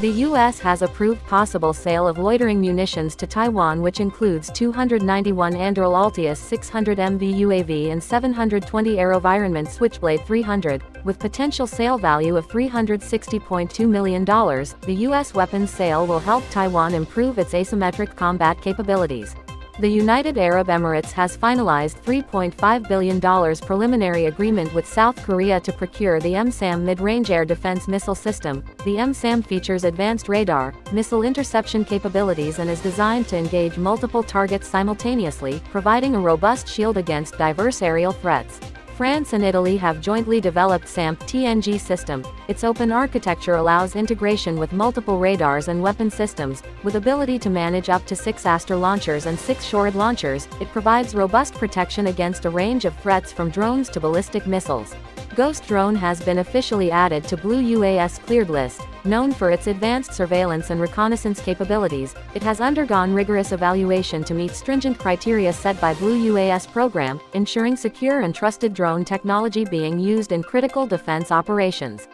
The U.S. has approved possible sale of loitering munitions to Taiwan, which includes 291 Anduril Altius 600 MV UAV and 720 AeroVironment Switchblade 300, with potential sale value of $360.2 million. The U.S. weapons sale will help Taiwan improve its asymmetric combat capabilities. The United Arab Emirates has finalized $3.5 billion preliminary agreement with South Korea to procure the SAMP mid-range air defense missile system. The SAMP features advanced radar, missile interception capabilities and is designed to engage multiple targets simultaneously, providing a robust shield against diverse aerial threats. France and Italy have jointly developed SAMP TNG system. Its open architecture allows integration with multiple radars and weapon systems, with ability to manage up to 6 Aster launchers and 6 Shorad launchers. It provides robust protection against a range of threats from drones to ballistic missiles. Ghost Drone has been officially added to Blue UAS cleared list. Known for its advanced surveillance and reconnaissance capabilities, it has undergone rigorous evaluation to meet stringent criteria set by Blue UAS program, ensuring secure and trusted drone technology being used in critical defense operations.